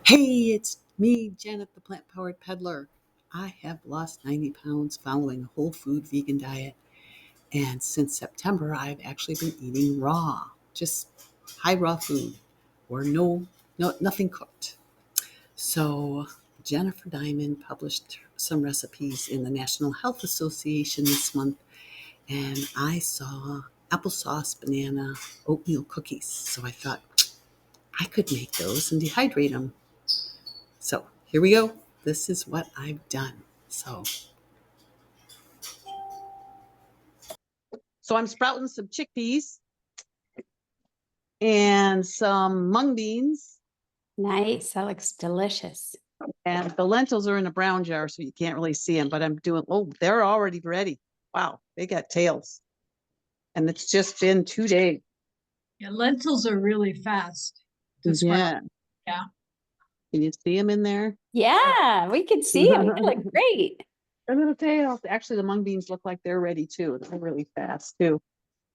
Hey, it's me, Janet, the plant powered peddler. I have lost 90 pounds following a whole food vegan diet. And since September, I've actually been eating raw, just high raw food or nothing cooked. So, Jennifer Diamond published some recipes in the National Health Association this month, and I saw applesauce banana oatmeal cookies. So I thought I could make those and dehydrate them. So here we go. This is what I've done. So I'm sprouting some chickpeas and some mung beans. Nice. That looks delicious. And the lentils are in a brown jar, so you can't really see them, but I'm doing, they're already ready. Wow, they got tails. And it's just been 2 days. Yeah, lentils are really fast to sprout. Yeah. Yeah. Can you see them in there? Yeah, we could see them. They look great. Their little tails. Actually, the mung beans look like they're ready too. They're really fast too.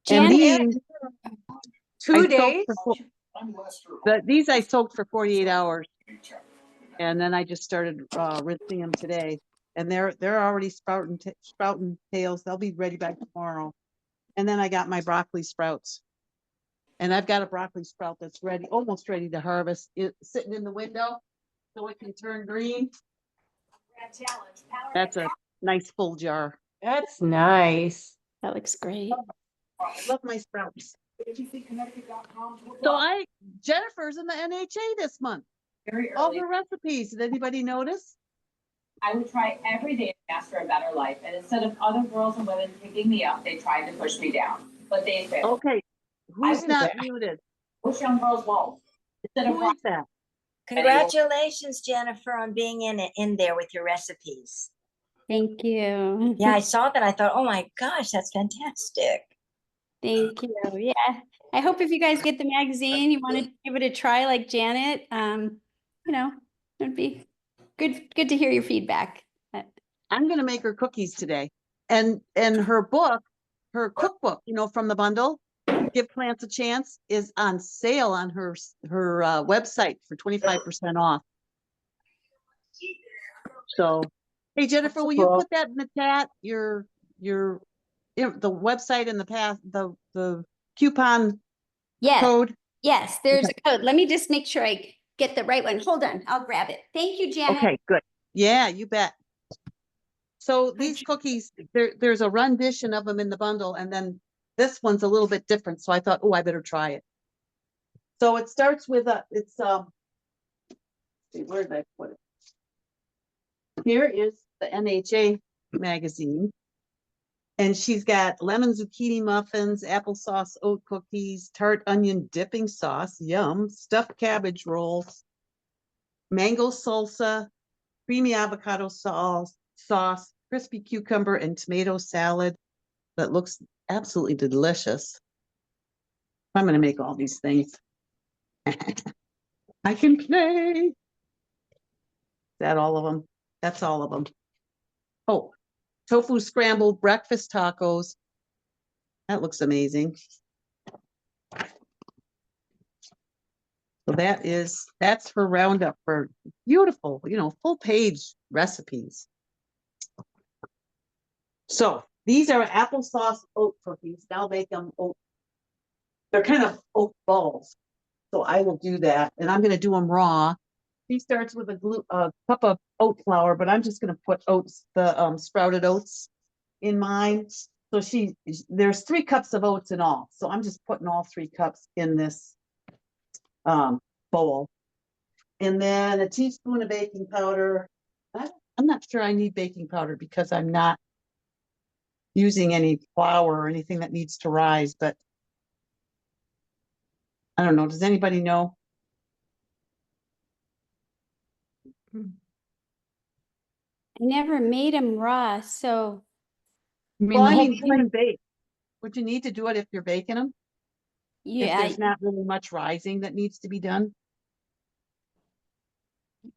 Janet, And these, 2 days. these I soaked for 48 hours. And then I just started rinsing them today, and they're already sprouting tails. They'll be ready by tomorrow. And then I got my broccoli sprouts, and I've got a broccoli sprout that's ready, almost ready to harvest, sitting in the window, so it can turn green. That's a nice full jar. that's nice. That looks great. I love my sprouts. So Jennifer's in the NHA this month. Very All early. her recipes. Did anybody notice? I would try every day to ask for a better life. And instead of other girls and women picking me up, they tried to push me down. But they failed. Okay. Who's not muted? Most young girls won't. Instead Who of is that? Congratulations, Jennifer, on being in there with your recipes. Thank you. Yeah, I saw that. I thought, oh my gosh, that's fantastic. Thank you. Yeah. I hope if you guys get the magazine, you want to give it a try like Janet. It'd be good to hear your feedback. I'm going to make her cookies today. And her book, her cookbook, from the bundle, Give Plants a Chance, is on sale on her website for 25% off. So, hey, Jennifer, will you put that in the chat? The website and the coupon code? Yes, there's a code. Let me just make sure I get the right one. Hold on, I'll grab it. Thank you, Janet. Okay, good. Yeah, you bet. So these cookies, there's a rendition of them in the bundle, and then this one's a little bit different. So I thought, I better try it. So it starts with where did I put it? Here is the NHA magazine. And she's got lemon zucchini muffins, applesauce oat cookies, tart onion dipping sauce, yum, stuffed cabbage rolls, mango salsa, creamy avocado sauce, crispy cucumber and tomato salad that looks absolutely delicious. I'm going to make all these things. I can play. Is that all of them? That's all of them. Oh, tofu scrambled breakfast tacos. That looks amazing. So that's her roundup for beautiful, full page recipes. So these are applesauce oat cookies. I'll make them oat. They're kind of oat balls. So I will do that, and I'm going to do them raw. She starts with a cup of oat flour, but I'm just going to put the sprouted oats in mine. So there's 3 cups of oats in all. So I'm just putting all 3 cups in this bowl. And then a teaspoon of baking powder. I'm not sure I need baking powder because I'm not using any flour or anything that needs to rise, but I don't know. Does anybody know? I never made them raw, so. When bake, would you need to do it if you're baking them? Yeah, if there's not really much rising that needs to be done.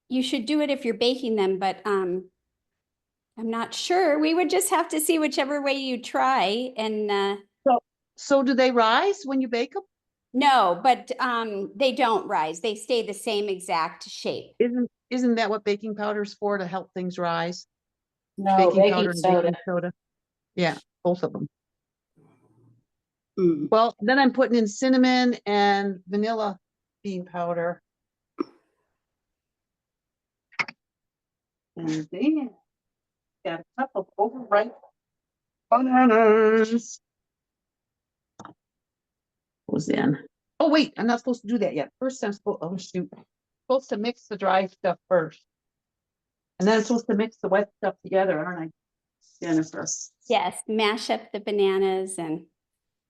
You should do it if you're baking them, but I'm not sure. We would just have to see whichever way you try. And so do they rise when you bake them? No, but they don't rise. They stay the same exact shape. Isn't that what baking powder is for, to help things rise? No, Baking baking powder and soda. baking soda. Yeah, both of them. Mm. Well, then I'm putting in cinnamon and vanilla bean powder. And then got a cup of overripe bananas. Goes in. Oh wait, I'm not supposed to do that yet. First, I'm supposed. Oh shoot, supposed to mix the dry stuff first, and then I'm supposed to mix the wet stuff together, aren't I, Jennifer? Yes, mash up the bananas and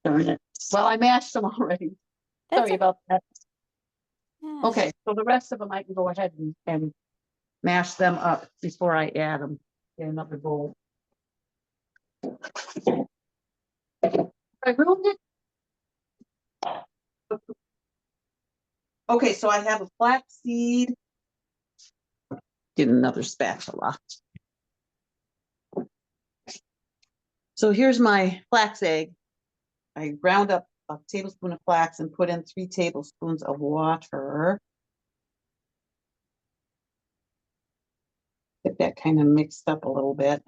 Darn it. Well, I mashed them already. that's Sorry about that. yeah. Okay, so the rest of them I can go ahead and mash them up before I add them in another bowl. I ruined it. Okay, so I have a flaxseed. Get another spatula. So here's my flax egg. I ground up a tablespoon of flax and put in 3 tablespoons of water. Get that kind of mixed up a little bit.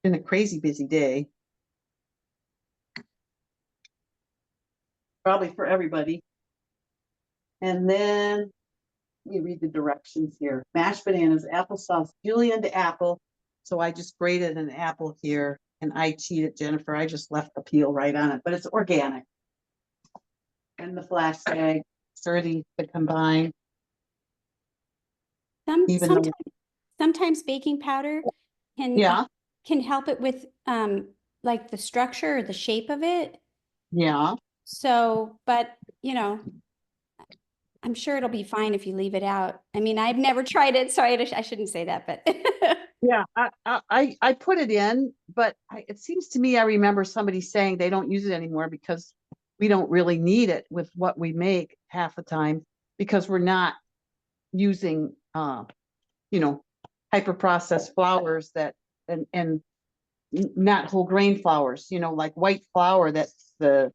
Been a crazy busy day. Probably for everybody. And then let me read the directions here. Mashed bananas, applesauce, julienne to apple. So I just grated an apple here and I cheated, Jennifer. I just left the peel right on it, but it's organic. And the flax egg, sturdy to combine. Even though, Sometimes baking powder can yeah, can help it with like the structure or the shape of it. yeah. So, but you know, I'm sure it'll be fine if you leave it out. I mean, I've never tried it, so I shouldn't say that, but Yeah, I put it in, but it seems to me I remember somebody saying they don't use it anymore because we don't really need it with what we make half the time because we're not using you know, hyper processed flours that and not whole grain flours, you know, like white flour that the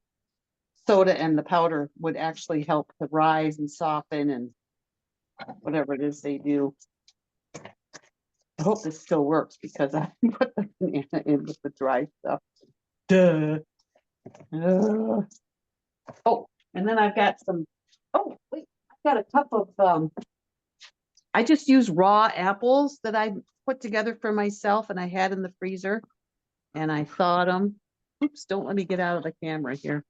soda and the powder would actually help to rise and soften and whatever it is they do. I hope this still works because I put the banana in with the dry stuff. Duh. Oh, and then I've got some, oh, wait, I've got a cup of, I just use raw apples that I put together for myself and I had in the freezer and I thawed them. Oops, don't let me get out of the camera here.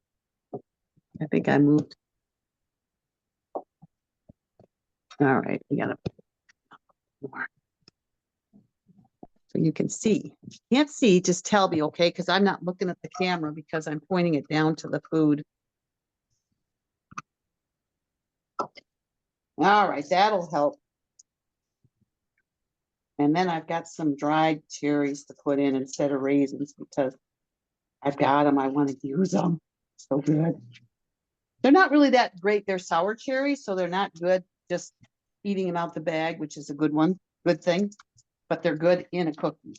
I think I moved. All right, we got more. So you can see. If you can't see, just tell me, okay? Because I'm not looking at the camera because I'm pointing it down to the food. All right, that'll help. And then I've got some dried cherries to put in instead of raisins because I've got them. I want to use them. So good. They're not really that great. They're sour cherries, so they're not good just eating them out the bag, which is a good one, good thing. But they're good in a cookie.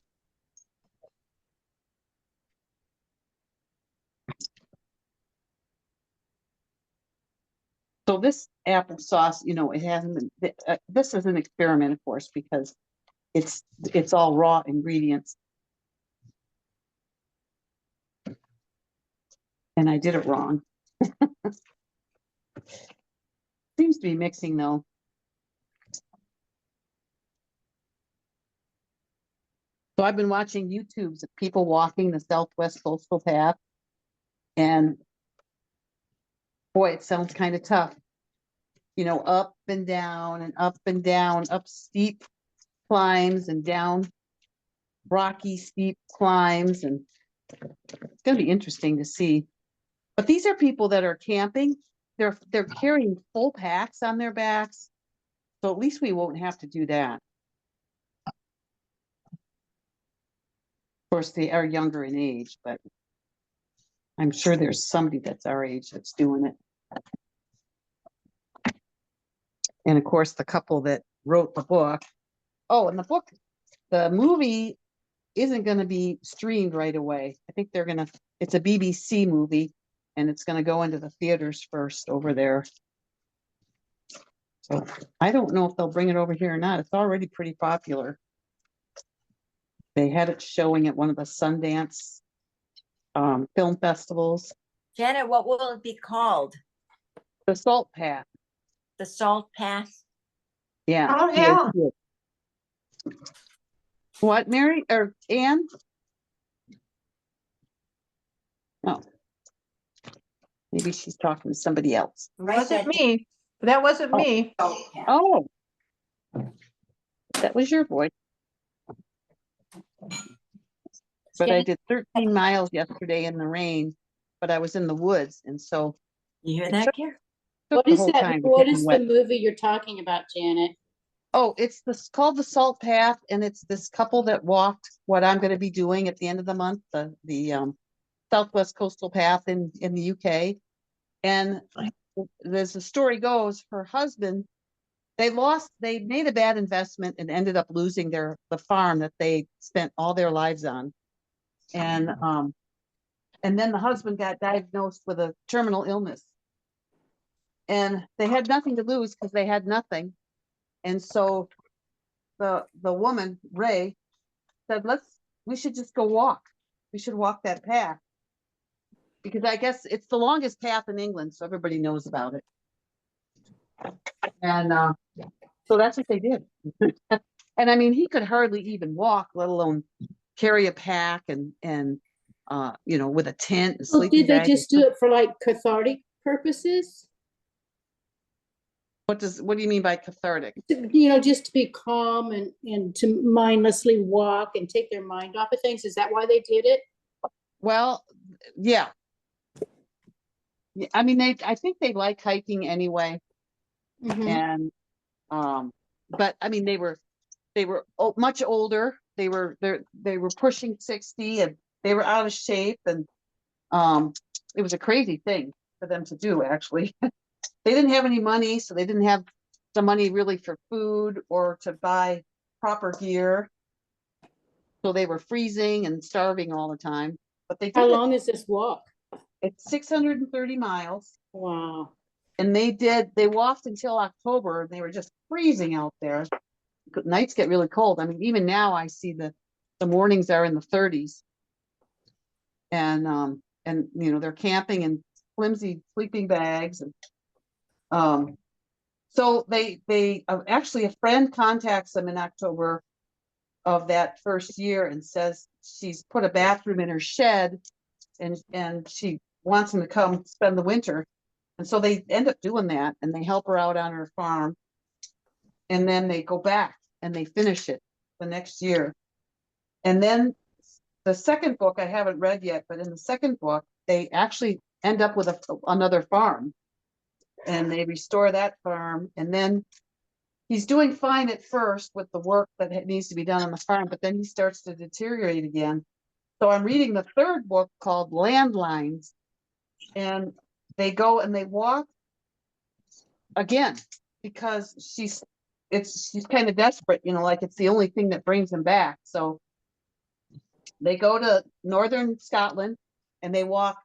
So this applesauce, you know, it hasn't been, this is an experiment, of course, because it's all raw ingredients. And I did it wrong. Seems to be mixing though. So I've been watching YouTubes of people walking the Southwest Coastal Path. And boy, it sounds kind of tough. You know, up and down and up and down, up steep climbs and down rocky steep climbs. And it's going to be interesting to see. But these are people that are camping. They're carrying full packs on their backs. So at least we won't have to do that. Of course, they are younger in age, but I'm sure there's somebody that's our age that's doing it. And of course, the couple that wrote the book. Oh, and the book, the movie isn't going to be streamed right away. I think it's a BBC movie and it's going to go into the theaters first over there. So I don't know if they'll bring it over here or not. It's already pretty popular. They had it showing at one of the Sundance film festivals. Janet, what will it be called? The Salt Path. The Salt Path? Yeah. Oh, yeah. What, Mary or Anne? Oh. Maybe she's talking to somebody else. Write Wasn't that me. That wasn't me. Oh. That was your voice. But I did 13 miles yesterday in the rain, but I was in the woods, and so You hear it that, took, Karen? took What the is whole that? time to What get me is the wet. movie you're talking about, Janet? Oh, it's called The Salt Path, and it's this couple that walked what I'm going to be doing at the end of the month, the Southwest Coastal Path in the UK. And as the story goes, her husband, they made a bad investment and ended up losing the farm that they spent all their lives on. And then the husband got diagnosed with a terminal illness. And they had nothing to lose because they had nothing. And so the woman, Ray, said, we should just go walk. We should walk that path. Because I guess it's the longest path in England, so everybody knows about it. And so that's what they did. And I mean, he could hardly even walk, let alone carry a pack and with a tent and So sleeping did they bag. just do it for like cathartic purposes? What do you mean by cathartic? Just to be calm and to mindlessly walk and take their mind off of things. Is that why they did it? Well, yeah. I mean, I think they like hiking anyway. Mhm. And but I mean, they were much older. They were pushing 60 and they were out of shape, and it was a crazy thing for them to do, actually. They didn't have any money, so they didn't have the money really for food or to buy proper gear. So they were freezing and starving all the time. But they How did long is this walk? It's 630 miles. Wow. And they walked until October, and they were just freezing out there. Nights get really cold. I mean, even now I see the mornings are in the 30s. And they're camping in flimsy sleeping bags. And so they actually, a friend contacts them in October of that first year and says she's put a bathroom in her shed, and she wants them to come spend the winter. And so they end up doing that, and they help her out on her farm. And then they go back and they finish it the next year. And then the second book I haven't read yet, but in the second book, they actually end up with another farm, and they restore that farm. And then he's doing fine at first with the work that needs to be done on the farm, but then he starts to deteriorate again. So I'm reading the third book called Landlines, and they go and they walk again because she's kind of desperate, like it's the only thing that brings him back. So they go to northern Scotland and they walk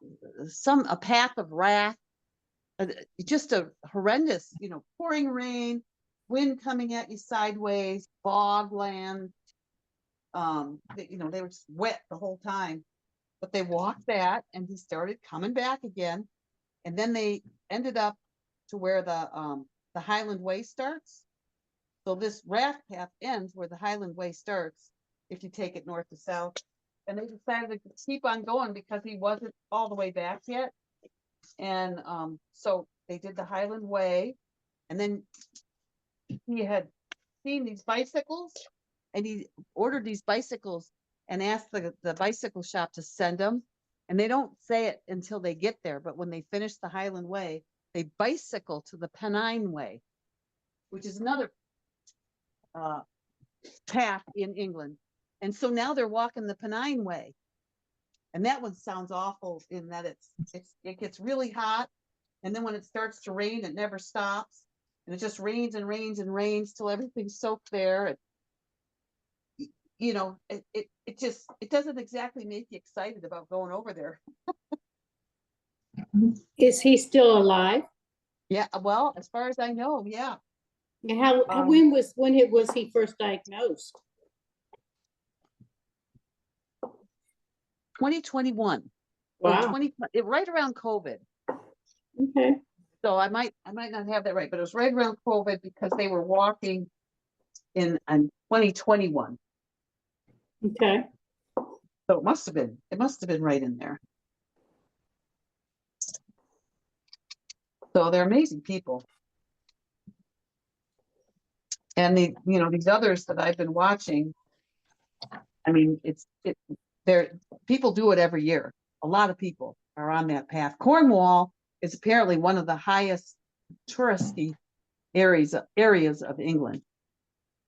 a path of wrath, just a horrendous, pouring rain, wind coming at you sideways, bog land. They were just wet the whole time, but they walked that, and he started coming back again. And then they ended up to where the Highland Way starts. So this raft path ends where the Highland Way starts, if you take it north to south. And they decided to keep on going because he wasn't all the way back yet. And so they did the Highland Way. And then he had seen these bicycles, and he ordered these bicycles and asked the bicycle shop to send them. And they don't say it until they get there, but when they finish the Highland Way, they bicycle to the Pennine Way, which is another path in England. And so now they're walking the Pennine Way. And that one sounds awful in that it gets really hot. And then when it starts to rain, it never stops. And it just rains and rains and rains till everything's soaked there. you know, it just, it doesn't exactly make you excited about going over there. Is he still alive? Yeah, well, as far as I know, yeah. And Um, when was he first diagnosed? 2021 or Wow, 20, right around COVID. okay, So I might not have that right, but it was right around COVID because they were walking in 2021. okay. So it must have been right in there. So they're amazing people. And you know, these others that I've been watching, I mean, they're people do it every year. A lot of people are on that path. Cornwall is apparently one of the highest touristy areas of England.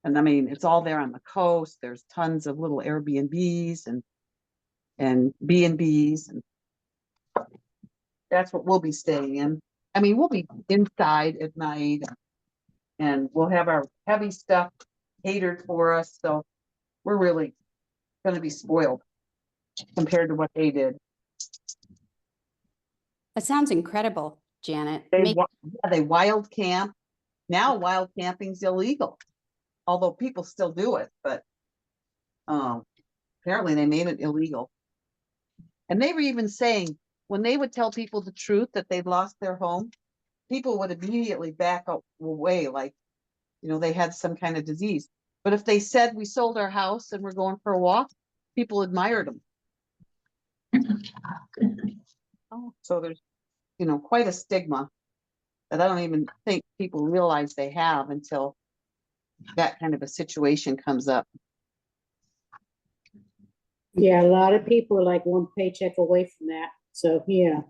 And I mean, it's all there on the coast. There's tons of little Airbnbs and B&Bs, and that's what we'll be staying in. I mean, we'll be inside at night, and we'll have our heavy stuff catered for us. So we're really going to be spoiled compared to what they did. That sounds incredible, Janet. They wild camp. Now wild camping's illegal, although people still do it, but apparently they made it illegal. And they were even saying when they would tell people the truth that they'd lost their home, people would immediately back away, like, you know, they had some kind of disease. But if they said we sold our house and we're going for a walk, people admired them. Oh, so there's, you know, quite a stigma that I don't even think people realize they have until that kind of a situation comes up. Yeah, a lot of people are like one paycheck away from that. So, yeah.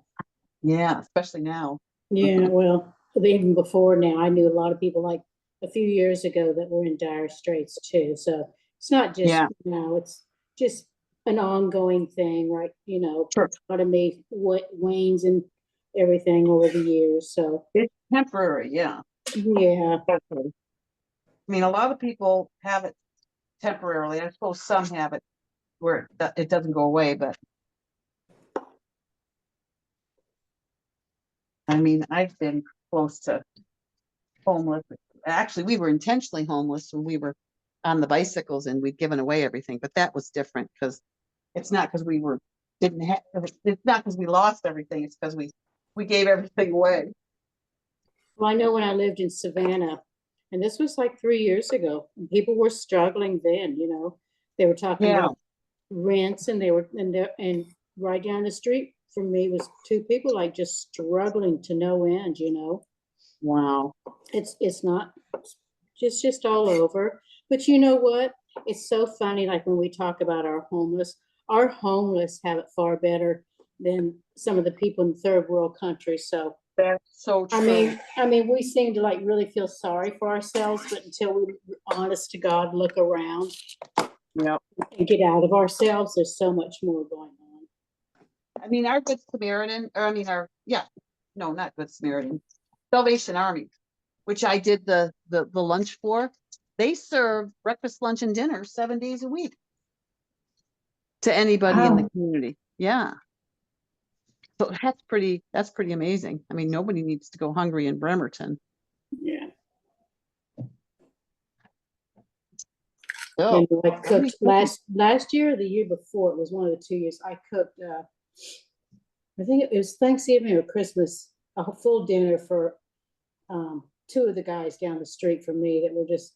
Yeah, especially now. Yeah, well, even before now, I knew a lot of people like a few years ago that were in dire straits too. So it's not just Yeah. now, it's just an ongoing thing, right? You know, Sure. economy wanes and everything over the years. So It's temporary, yeah. yeah, Definitely. I mean, a lot of people have it temporarily. I suppose some have it where it doesn't go away, but I mean, I've been close to homeless. Actually, we were intentionally homeless when we were on the bicycles and we'd given away everything, but that was different because it's not because we didn't have, it's not because we lost everything, it's because we gave everything away. well, I know when I lived in Savannah, and this was like 3 years ago, and people were struggling then. You know, they were talking Yeah. about rents, and and right down the street from me was two people like just struggling to no end. You know, Wow. it's not just all over. But you know what? It's so funny. Like when we talk about our homeless have it far better than some of the people in third world countries. So That's so true. I mean, we seem to like really feel sorry for ourselves, but until we, honest to God, look around Yeah. and get out of ourselves, there's so much more going on. I mean, our Good Samaritan, or I mean, no, not Good Samaritan, Salvation Army, which I did the lunch for. They serve breakfast, lunch, and dinner 7 days a week to anybody in the community. Yeah. So that's pretty amazing. I mean, nobody needs to go hungry in Bremerton. Yeah. Oh, And I cooked last year or the year before, it was one of the 2 years, I cooked, I think it was Thanksgiving or Christmas, a full dinner for two of the guys down the street from me that were just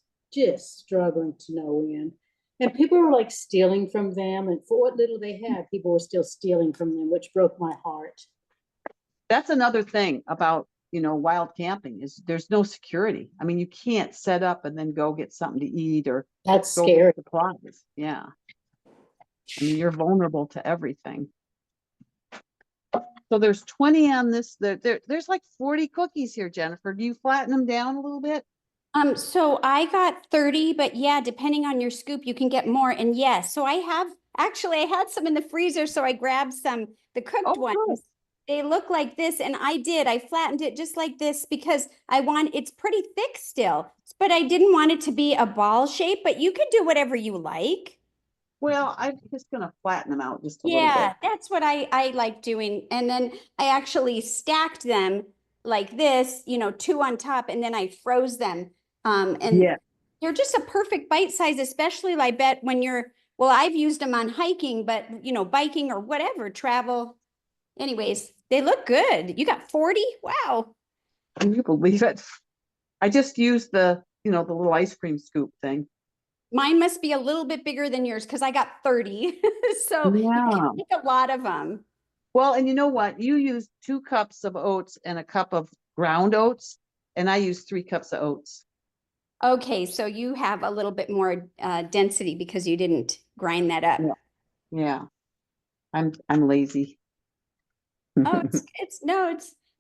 struggling to no end. And people were like stealing from them, and for what little they had, people were still stealing from them, which broke my heart. that's another thing about, you know, wild camping is there's no security. I mean, you can't set up and then go get something to eat or That's go scary. get supplies. Yeah. I mean, you're vulnerable to everything. So there's 20 on this. There's like 40 cookies here, Jennifer. Do you flatten them down a little bit? So I got 30, but yeah, depending on your scoop, you can get more. And yes, so I had some in the freezer, so I grabbed the cooked Oh, good. ones. They look like this, and I flattened it just like this because it's pretty thick still, but I didn't want it to be a ball shape, but you could do whatever you like. Well, I'm just gonna flatten them out just a little Yeah, bit. that's what I like doing. And then I actually stacked them like this, you know, two on top, and then I froze them. And Yeah. they're just a perfect bite size, especially I bet when you're, well, I've used them on hiking, but you know, biking or whatever, travel. Anyways, they look good. You got 40? Wow. Can you believe it? I just used the, the little ice cream scoop thing. Mine must be a little bit bigger than yours because I got 30. So you can Yeah. make a lot of them. Well, and you know what? You used 2 cups of oats and a cup of ground oats, and I used 3 cups of oats. Okay, so you have a little bit more density because you didn't grind that up. Yeah. Yeah. I'm lazy. Oh,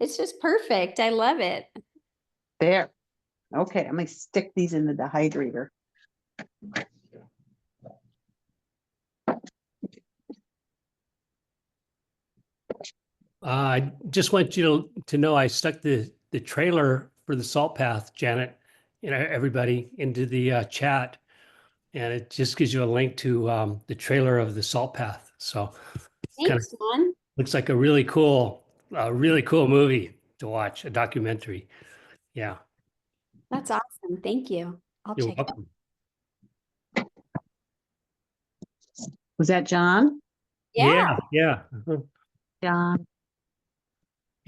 it's just perfect. I love it. There. Okay, I'm gonna stick these in the dehydrator. I just want you to know I stuck the trailer for the Salt Path, Janet, everybody into the chat, and it just gives you a link to the trailer of the Salt Path. So it's kind of Thanks, Juan. looks like a really cool movie to watch, a documentary. Yeah, That's awesome. Thank you. I'll you're check it out. welcome. Was that John? Yeah. Yeah. John.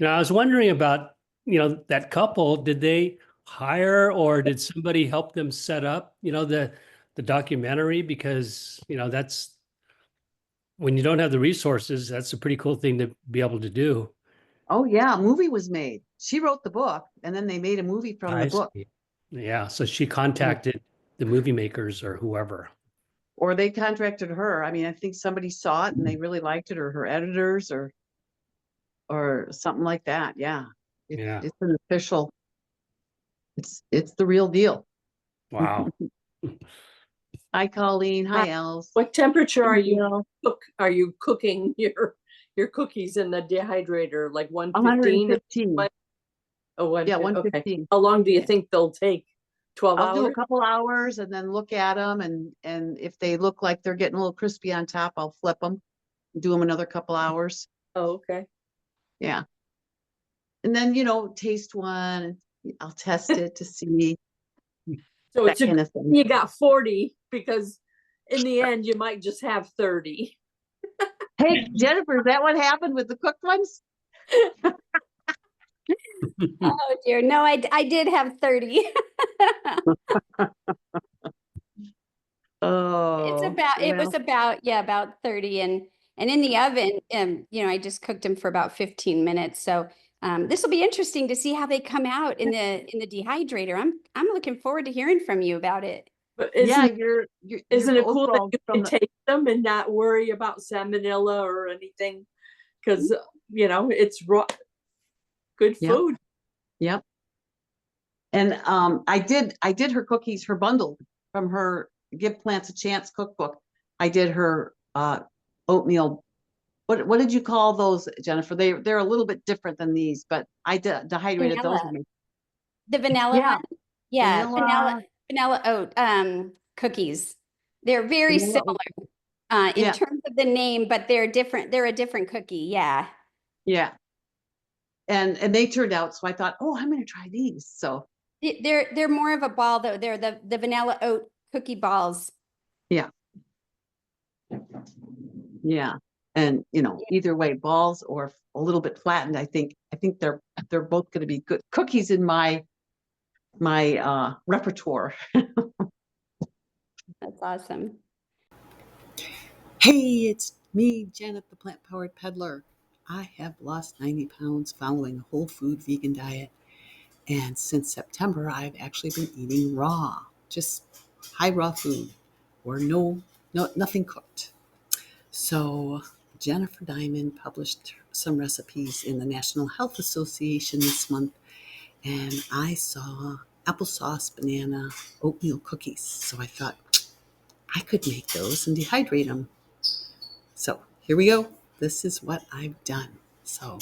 I was wondering about, that couple, did they hire or did somebody help them set up, the documentary? Because, that's when you don't have the resources, that's a pretty cool thing to be able to do. Oh yeah, a movie was made. She wrote the book, and then they made a movie from the I book. see. Yeah. So she contacted the movie makers or whoever. Or they contracted her. I mean, I think somebody saw it and they really liked it, or her editors, or something like that. Yeah. Yeah. It's an official, it's the real deal. Wow. Hi, Colleen. Hi, Els. What temperature are you Bill. cooking your cookies in the dehydrator? Like 115? 115. Oh, Yeah, 115. Okay. 115. How long do you think they'll take? 12 I'll do a hours? couple hours and then look at them, and if they look like they're getting a little crispy on top, I'll flip them, do them another couple hours. Oh, okay. Yeah. And then, taste one. I'll test it to see So that it's a kind of thing. you got 40 because in the end you might just have 30. Hey, Jennifer, is that what happened with the cooked ones? Oh dear. No, I did have 30. Oh, It was well, about 30 and in the oven, I just cooked them for about 15 minutes. So this will be interesting to see how they come out in the dehydrator. I'm looking forward to hearing from you about it. But yeah, isn't it cool that overall you from can taste them and not worry about salmonella or anything? Because it's raw, good Yep. food. Yep. And I did her cookies, her bundle from her Give Plants a Chance cookbook. I did her oatmeal. What did you call those, Jennifer? They're a little bit different than these, but I dehydrated those. Vanilla. The vanilla Yeah. one? Yeah, Vanilla. vanilla oat cookies. They're very Vanilla similar oat. in Yeah. terms of the name, but they're different. They're a different cookie. Yeah. Yeah. And they turned out, so I thought, oh, I'm gonna try these. So They're more of a ball though. They're the vanilla oat cookie balls. yeah. Yeah. And either way, balls or a little bit flattened, I think they're both gonna be good cookies in my repertoire. That's awesome. Hey, it's me, Janet the Plant Powered Peddler. I have lost 90 pounds following a whole food vegan diet. And since September, I've actually been eating raw, just high raw food or nothing cooked. So Jennifer Diamond published some recipes in the National Health Association this month, and I saw applesauce banana oatmeal cookies. So I thought I could make those and dehydrate them. So here we go. This is what I've done. So